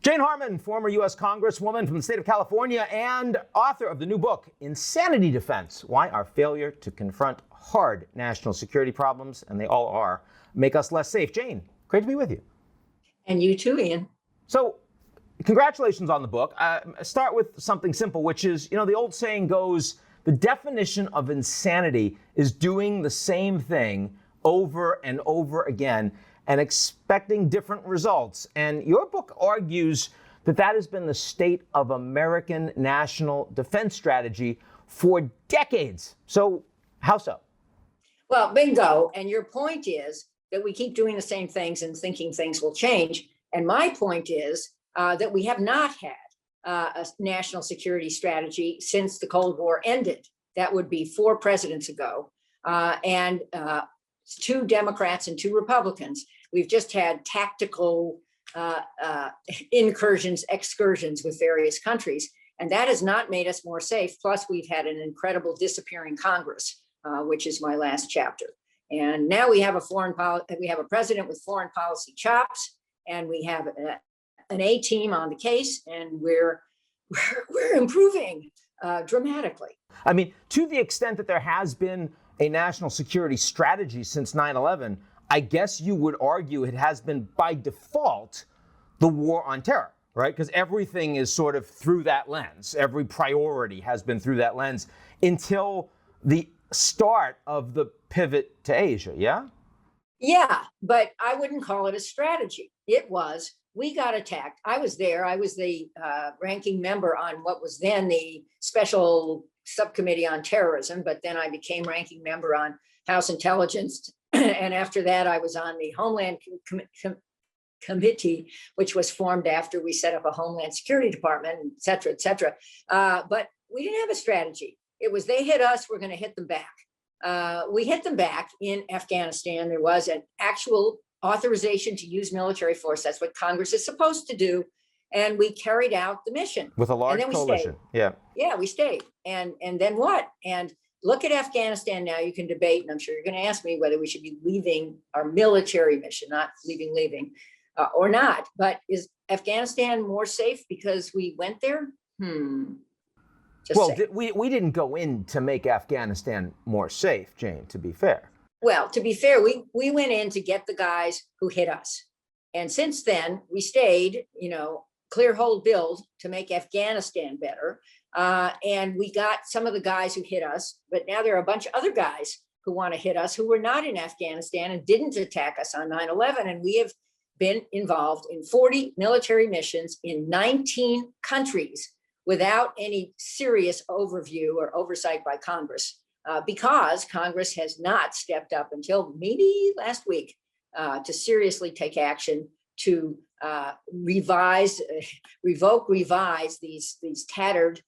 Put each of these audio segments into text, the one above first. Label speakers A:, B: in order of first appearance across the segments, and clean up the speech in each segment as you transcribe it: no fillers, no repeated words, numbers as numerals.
A: Jane Harman, former U.S. Congresswoman from the state of California and author of the new book, Insanity Defense, Why Our Failure to Confront Hard National Security Problems, and they all are, make us less safe. Jane, great to be with you.
B: And you too, Ian.
A: So, congratulations on the book. Start with something simple, which is, the old saying goes, the definition of insanity is doing the same thing over and over again and expecting different results. And your book argues that that has been the state of American national defense strategy for decades. So how so?
B: Well, bingo. And your point is that we keep doing the same things and thinking things will change. And my point is that we have not had a national security strategy since the Cold War ended. That would be 4 presidents ago. And 2 Democrats and 2 Republicans. We've just had tactical excursions with various countries, and that has not made us more safe. Plus, we've had an incredible disappearing Congress, which is my last chapter. And now we have a president with foreign policy chops, and we have an A team on the case, and we're improving dramatically.
A: I mean, to the extent that there has been a national security strategy since 9/11, I guess you would argue it has been by default the war on terror, right? Because everything is sort of through that lens. Every priority has been through that lens until the start of the pivot to Asia, yeah?
B: Yeah, but I wouldn't call it a strategy. It was, we got attacked. I was there. I was the ranking member on what was then the Special Subcommittee on Terrorism, but then I became ranking member on House Intelligence. And after that, I was on the Homeland Committee, which was formed after we set up a Homeland Security Department, et cetera, et cetera. But we didn't have a strategy. It was they hit us, we're going to hit them back. We hit them back in Afghanistan. There was an actual authorization to use military force. That's what Congress is supposed to do. And we carried out the mission.
A: With a large coalition.
B: Yeah. Yeah, we stayed. And then what? And look at Afghanistan now. You can debate, and I'm sure you're going to ask me whether we should be leaving our military mission, not leaving, or not. But is Afghanistan more safe because we went there?
A: We didn't go in to make Afghanistan more safe, Jane, to be fair.
B: Well, to be fair, we went in to get the guys who hit us. And since then, we stayed, clear hold build to make Afghanistan better. And we got some of the guys who hit us, but now there are a bunch of other guys who want to hit us who were not in Afghanistan and didn't attack us on 9/11. And we have been involved in 40 military missions in 19 countries without any serious overview or oversight by Congress, because Congress has not stepped up until maybe last week to seriously take action to revise these tattered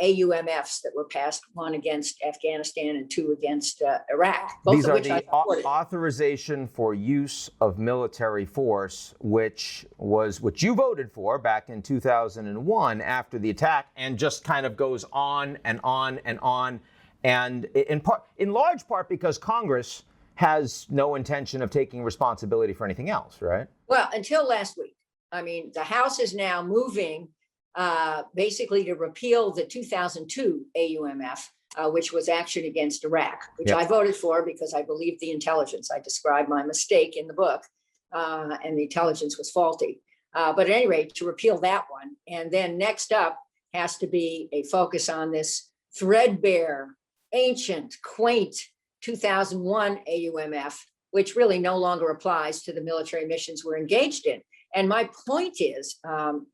B: AUMFs that were passed, 1 against Afghanistan and 2 against Iraq.
A: These are the authorization for use of military force, which you voted for back in 2001 after the attack, and just kind of goes on and on and on, and in large part because Congress has no intention of taking responsibility for anything else, right?
B: Well, until last week. I mean, the House is now moving basically to repeal the 2002 AUMF, which was action against Iraq, which I voted for because I believed the intelligence. I described my mistake in the book, and the intelligence was faulty. But at any rate, to repeal that one. And then next up has to be a focus on this threadbare, ancient, quaint 2001 AUMF, which really no longer applies to the military missions we're engaged in. And my point is,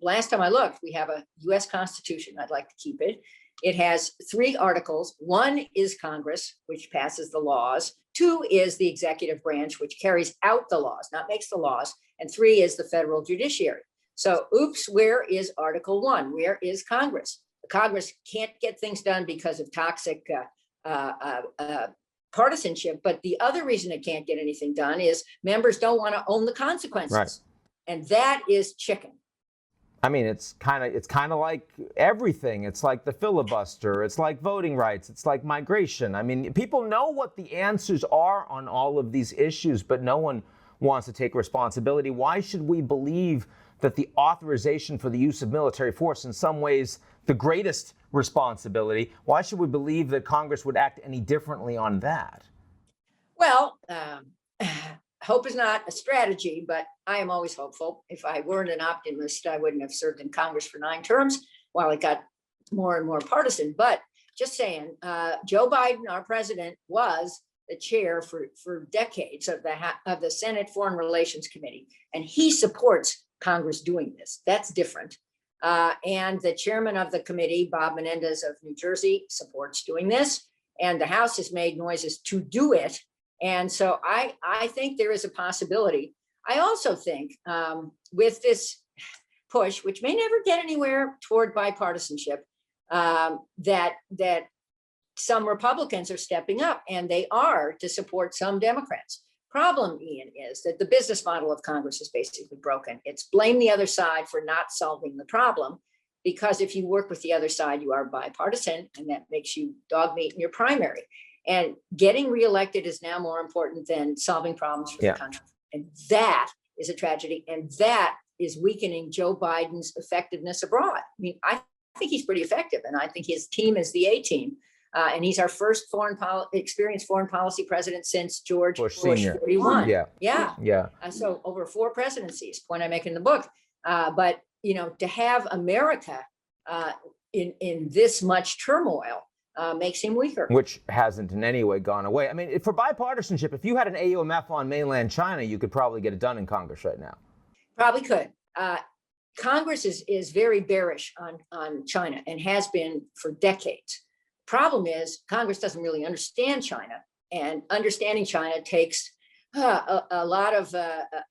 B: last time I looked, we have a US Constitution. I'd like to keep it. It has 3 articles. 1 is Congress, which passes the laws. 2 is the executive branch, which carries out the laws, not makes the laws. And 3 is the federal judiciary. So, oops, where is Article 1? Where is Congress? Congress can't get things done because of toxic partisanship. But the other reason it can't get anything done is members don't want to own the consequences.
A: Right.
B: And that is chicken.
A: I mean, it's kind of like everything. It's like the filibuster. It's like voting rights. It's like migration. I mean, people know what the answers are on all of these issues, but no one wants to take responsibility. Why should we believe that the authorization for the use of military force, in some ways, the greatest responsibility. Why should we believe that Congress would act any differently on that?
B: Well, hope is not a strategy, but I am always hopeful. If I weren't an optimist, I wouldn't have served in Congress for 9 terms while it got more and more partisan. But just saying, Joe Biden, our president, was the chair for decades of the Senate Foreign Relations Committee, and he supports Congress doing this. That's different. And the chairman of the committee, Bob Menendez of New Jersey, supports doing this. And the House has made noises to do it. And so I think there is a possibility. I also think with this push, which may never get anywhere toward bipartisanship, that some Republicans are stepping up, and they are, to support some Democrats. Problem, Ian, is that the business model of Congress is basically broken. It's blame the other side for not solving the problem, because if you work with the other side, you are bipartisan, and that makes you dog meat in your primary. And getting reelected is now more important than solving problems for the country. And that is a tragedy. And that is weakening Joe Biden's effectiveness abroad. I mean, I think he's pretty effective, and I think his team is the A team. And he's our first experienced foreign policy president since George Bush 41.
A: Yeah.
B: So over 4 presidencies, point I make in the book. But, to have America in this much turmoil makes him weaker.
A: Which hasn't in any way gone away. I mean, for bipartisanship, if you had an AUMF on mainland China, you could probably get it done in Congress right now.
B: Probably could. Congress is very bearish on China and has been for decades. Problem is, Congress doesn't really understand China, and understanding China takes a lot of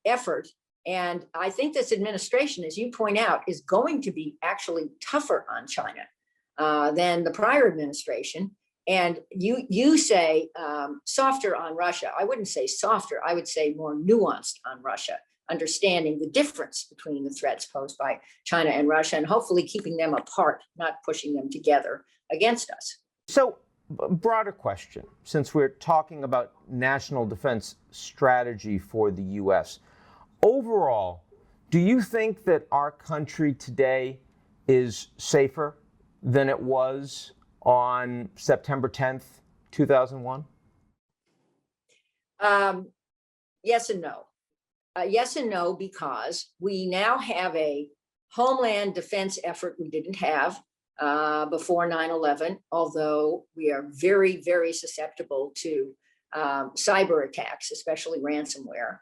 B: effort. And I think this administration, as you point out, is going to be actually tougher on China than the prior administration. And you say softer on Russia. I wouldn't say softer. I would say more nuanced on Russia, understanding the difference between the threats posed by China and Russia, and hopefully keeping them apart, not pushing them together against us.
A: So, broader question, since we're talking about national defense strategy for the U.S., overall, do you think that our country today is safer than it was on September 10th, 2001?
B: Yes and no. Yes and no, because we now have a homeland defense effort we didn't have before 9/11, although we are very, very susceptible to cyber attacks, especially ransomware.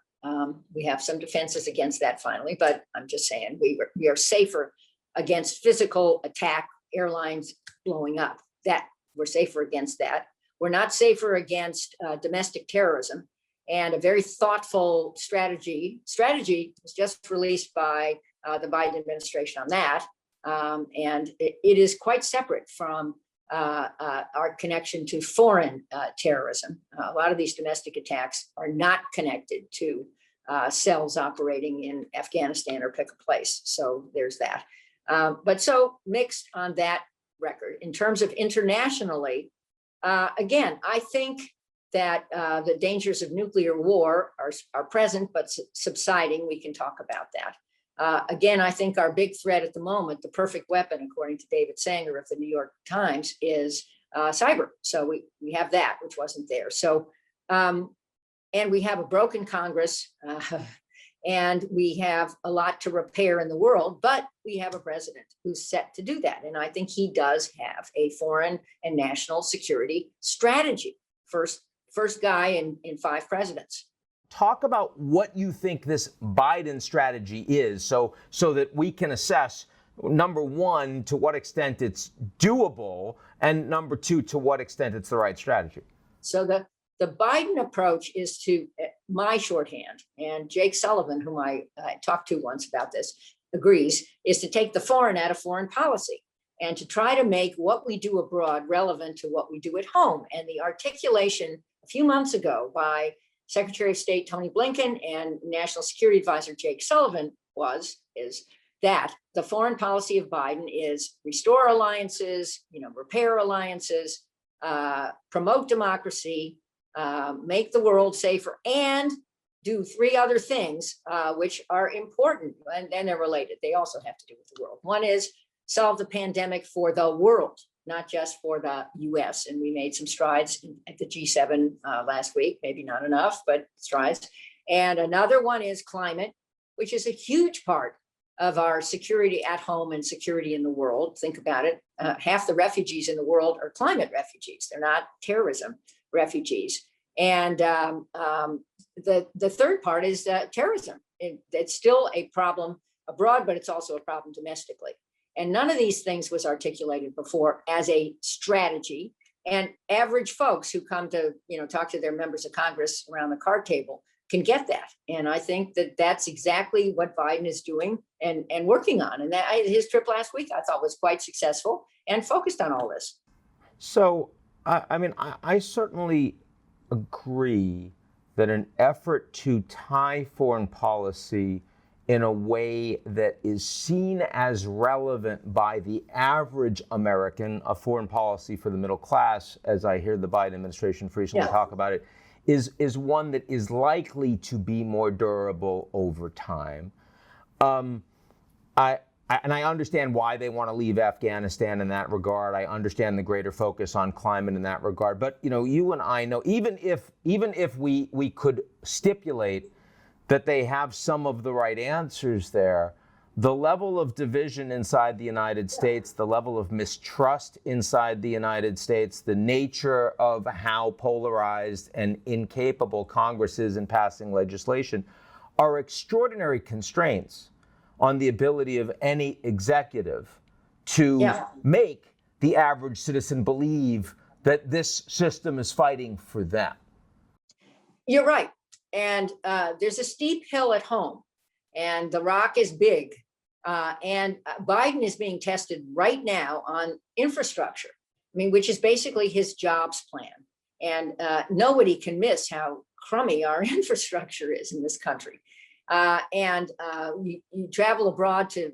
B: We have some defenses against that finally, but I'm just saying we are safer against physical attack, airlines blowing up. That we're safer against that. We're not safer against domestic terrorism. And a very thoughtful strategy was just released by the Biden administration on that. And it is quite separate from our connection to foreign terrorism. A lot of these domestic attacks are not connected to cells operating in Afghanistan or pick a place. So there's that. But so mixed on that record. In terms of internationally, again, I think that the dangers of nuclear war are present, but subsiding. We can talk about that. Again, I think our big threat at the moment, the perfect weapon, according to David Sanger of the New York Times, is cyber. So we have that, which wasn't there. So, and we have a broken Congress, and we have a lot to repair in the world, but we have a president who's set to do that. And I think he does have a foreign and national security strategy. First guy in 5 presidents.
A: Talk about what you think this Biden strategy is, so that we can assess, number one, to what extent it's doable, and number 2, to what extent it's the right strategy.
B: So the Biden approach is to, my shorthand, and Jake Sullivan, whom I talked to once about this, agrees, is to take the foreign out of foreign policy and to try to make what we do abroad relevant to what we do at home. And the articulation a few months ago by Secretary of State Tony Blinken and National Security Advisor Jake Sullivan is that the foreign policy of Biden is restore alliances, repair alliances, promote democracy, make the world safer, and do three other things, which are important, and they're related. They also have to do with the world. One is solve the pandemic for the world, not just for the US. And we made some strides at the G7 last week, maybe not enough, but strides. And another one is climate, which is a huge part of our security at home and security in the world. Think about it. Half the refugees in the world are climate refugees. They're not terrorism refugees. And the third part is terrorism. It's still a problem abroad, but it's also a problem domestically. And none of these things was articulated before as a strategy. And average folks who come to, talk to their members of Congress around the card table can get that. And I think that that's exactly what Biden is doing and working on. And his trip last week, I thought, was quite successful and focused on all this.
A: So, I certainly agree that an effort to tie foreign policy in a way that is seen as relevant by the average American, a foreign policy for the middle class, as I hear the Biden administration frequently talk about it, is one that is likely to be more durable over time. I understand why they want to leave Afghanistan in that regard. I understand the greater focus on climate in that regard. But you and I know, even if we could stipulate that they have some of the right answers there, the level of division inside the United States, the level of mistrust inside the United States, the nature of how polarized and incapable Congress is in passing legislation are extraordinary constraints on the ability of any executive to make the average citizen believe that this system is fighting for them.
B: You're right. And there's a steep hill at home, and the rock is big. And Biden is being tested right now on infrastructure, which is basically his jobs plan. And nobody can miss how crummy our infrastructure is in this country. You travel abroad to,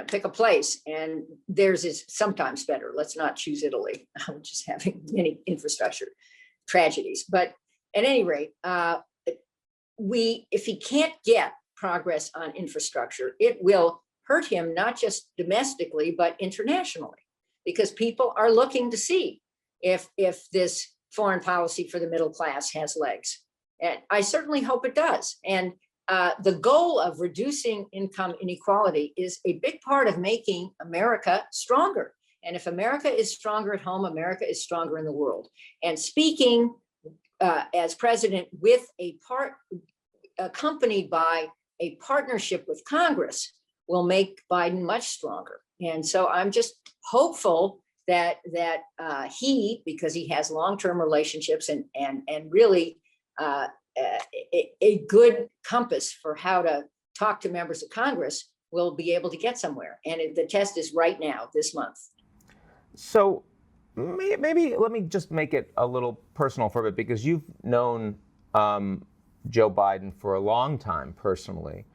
B: pick a place, and theirs is sometimes better. Let's not choose Italy, which is having many infrastructure tragedies. But at any rate, if he can't get progress on infrastructure, it will hurt him not just domestically, but internationally, because people are looking to see if this foreign policy for the middle class has legs. And I certainly hope it does. And the goal of reducing income inequality is a big part of making America stronger. And if America is stronger at home, America is stronger in the world. And speaking as president with accompanied by a partnership with Congress will make Biden much stronger. And so I'm just hopeful that he, because he has long-term relationships and really a good compass for how to talk to members of Congress, will be able to get somewhere. And the test is right now, this month.
A: So maybe let me just make it a little personal for a bit, because you've known Joe Biden for a long time personally.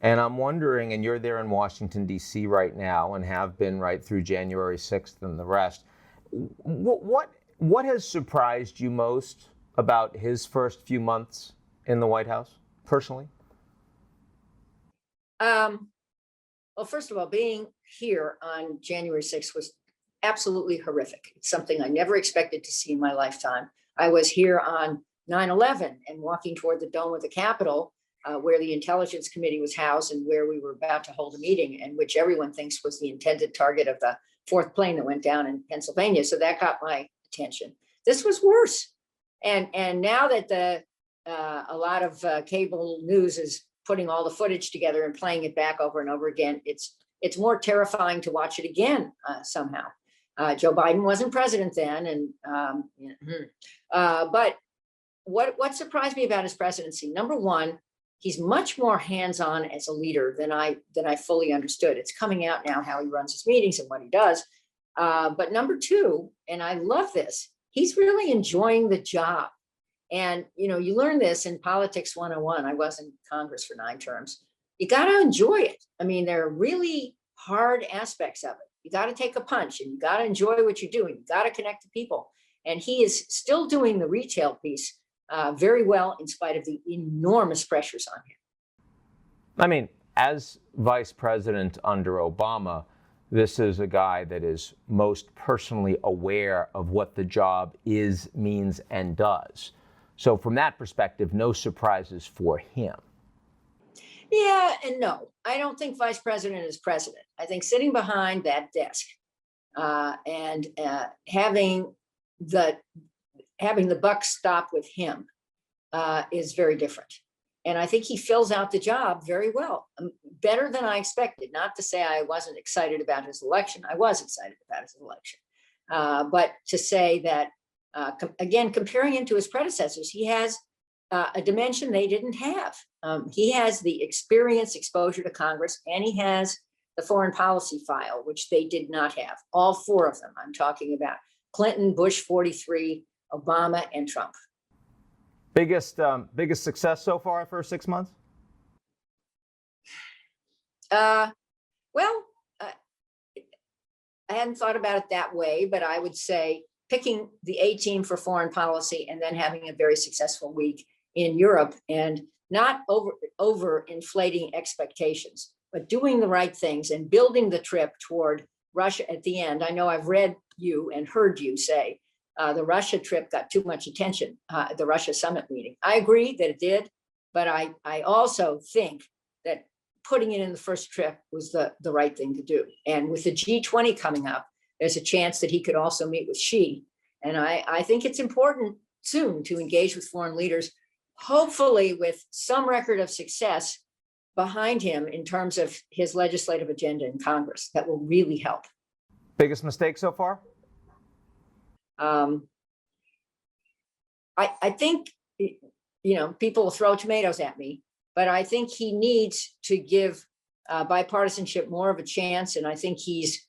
A: And I'm wondering, and you're there in Washington, D.C. right now and have been right through January 6th and the rest. What has surprised you most about his first few months in the White House, personally?
B: Well, first of all, being here on January 6th was absolutely horrific. It's something I never expected to see in my lifetime. I was here on 9/11 and walking toward the dome of the Capitol, where the Intelligence Committee was housed and where we were about to hold a meeting, and which everyone thinks was the intended target of the fourth plane that went down in Pennsylvania. So that got my attention. This was worse. And now that a lot of cable news is putting all the footage together and playing it back over and over again, it's more terrifying to watch it again somehow. Joe Biden wasn't president then, but what surprised me about his presidency, number one, he's much more hands-on as a leader than I fully understood. It's coming out now how he runs his meetings and what he does. But number two, and I love this, he's really enjoying the job. And, you learn this in Politics 101. I was in Congress for 9 terms. You got to enjoy it. There are really hard aspects of it. You got to take a punch and you got to enjoy what you're doing. You got to connect to people. And he is still doing the retail piece very well in spite of the enormous pressures on him.
A: I mean, as vice president under Obama, this is a guy that is most personally aware of what the job is, means, and does. So from that perspective, no surprises for him.
B: Yeah and no. I don't think vice president is president. I think sitting behind that desk and having the buck stop with him is very different. And I think he fills out the job very well, better than I expected. Not to say I wasn't excited about his election. I was excited about his election. But to say that, again, comparing him to his predecessors, he has a dimension they didn't have. He has the experience, exposure to Congress, and he has the foreign policy file, which they did not have. All four of them. I'm talking about Clinton, Bush 43, Obama, and Trump.
A: Biggest success so far for 6 months?
B: I hadn't thought about it that way, but I would say picking the A team for foreign policy and then having a very successful week in Europe and not over inflating expectations, but doing the right things and building the trip toward Russia at the end. I know I've read you and heard you say the Russia trip got too much attention at the Russia summit meeting. I agree that it did, but I also think that putting it in the first trip was the right thing to do. And with the G20 coming up, there's a chance that he could also meet with Xi. And I think it's important soon to engage with foreign leaders, hopefully with some record of success behind him in terms of his legislative agenda in Congress. That will really help.
A: Biggest mistake so far?
B: I think, people will throw tomatoes at me, but I think he needs to give bipartisanship more of a chance. And I think he's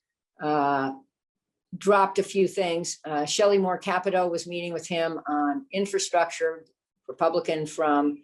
B: dropped a few things. Shelley Moore Capito was meeting with him on infrastructure, Republican from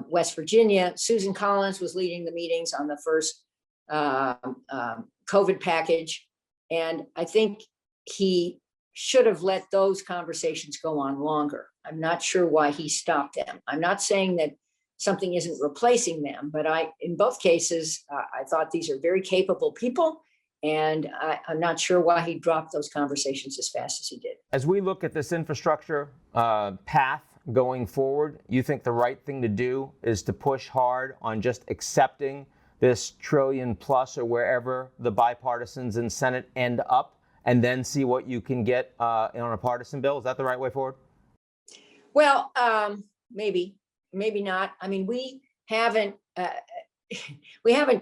B: West Virginia. Susan Collins was leading the meetings on the first COVID package. And I think he should have let those conversations go on longer. I'm not sure why he stopped them. I'm not saying that something isn't replacing them, but in both cases, I thought these are very capable people. And I'm not sure why he dropped those conversations as fast as he did.
A: As we look at this infrastructure path going forward, you think the right thing to do is to push hard on just accepting this trillion plus or wherever the bipartisans in Senate end up, and then see what you can get on a partisan bill? Is that the right way forward?
B: Well, maybe not. I mean, we haven't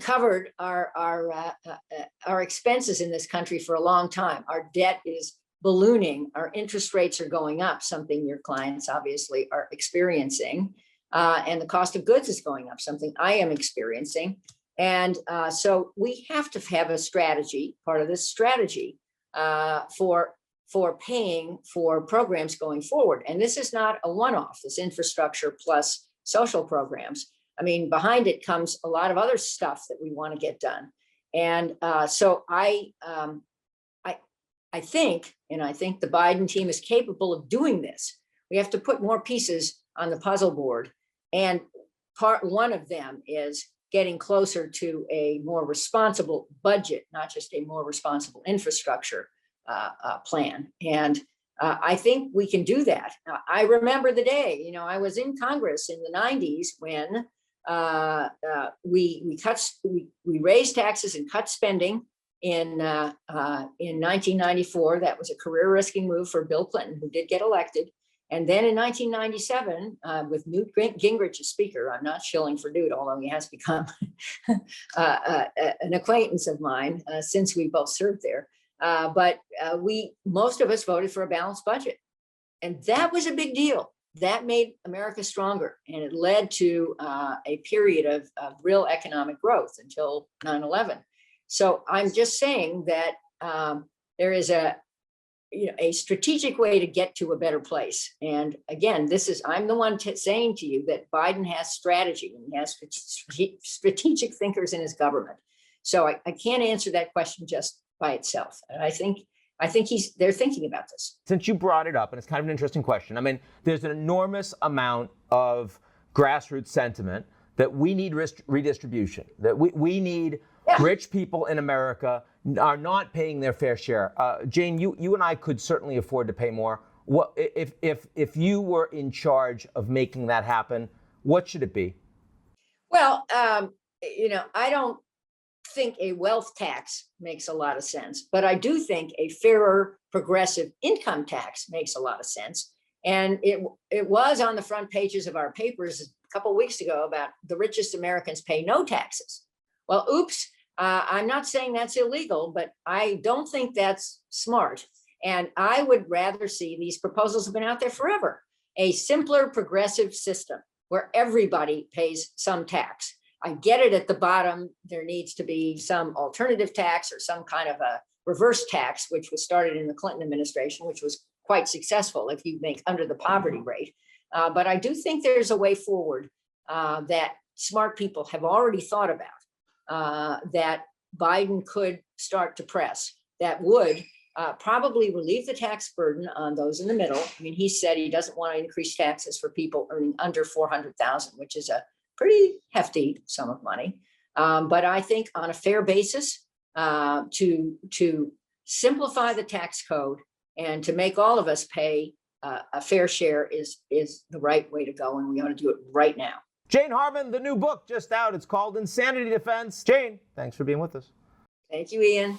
B: covered our expenses in this country for a long time. Our debt is ballooning. Our interest rates are going up, something your clients obviously are experiencing. And the cost of goods is going up, something I am experiencing. And so we have to have a strategy, part of this strategy, for paying for programs going forward. And this is not a one-off, this infrastructure plus social programs. I mean, behind it comes a lot of other stuff that we want to get done. And so I think the Biden team is capable of doing this. We have to put more pieces on the puzzle board. And one of them is getting closer to a more responsible budget, not just a more responsible infrastructure plan. And I think we can do that. I remember the day, I was in Congress in the 90s when we raised taxes and cut spending in 1994. That was a career-risking move for Bill Clinton, who did get elected. And then in 1997, with Newt Gingrich as speaker, I'm not shilling for Newt, although he has become an acquaintance of mine since we both served there. But most of us voted for a balanced budget. And that was a big deal. That made America stronger. And it led to a period of real economic growth until 9/11. So I'm just saying that there is a strategic way to get to a better place. And again, I'm the one saying to you that Biden has strategy and he has strategic thinkers in his government. So I can't answer that question just by itself. And I think I think they're thinking about this.
A: Since you brought it up, and it's kind of an interesting question, I mean, there's an enormous amount of grassroots sentiment that we need redistribution, that we need rich people in America are not paying their fair share. Jane, you and I could certainly afford to pay more. What if you were in charge of making that happen, what should it be?
B: Well, I don't think a wealth tax makes a lot of sense, but I do think a fairer progressive income tax makes a lot of sense. And it was on the front pages of our papers a couple of weeks ago about the richest Americans pay no taxes. Well, oops, I'm not saying that's illegal, but I don't think that's smart. And I would rather see, these proposals have been out there forever, a simpler progressive system where everybody pays some tax. I get it, at the bottom, there needs to be some alternative tax or some kind of a reverse tax, which was started in the Clinton administration, which was quite successful if you make under the poverty rate. But I do think there's a way forward that smart people have already thought about, that Biden could start to press, that would probably relieve the tax burden on those in the middle. I mean, he said he doesn't want to increase taxes for people earning under $400,000, which is a pretty hefty sum of money. But I think on a fair basis, to simplify the tax code and to make all of us pay a fair share is the right way to go, and we ought to do it right now.
A: Jane Harman, the new book just out. It's called Insanity Defense. Jane, thanks for being with us.
B: Thank you, Ian.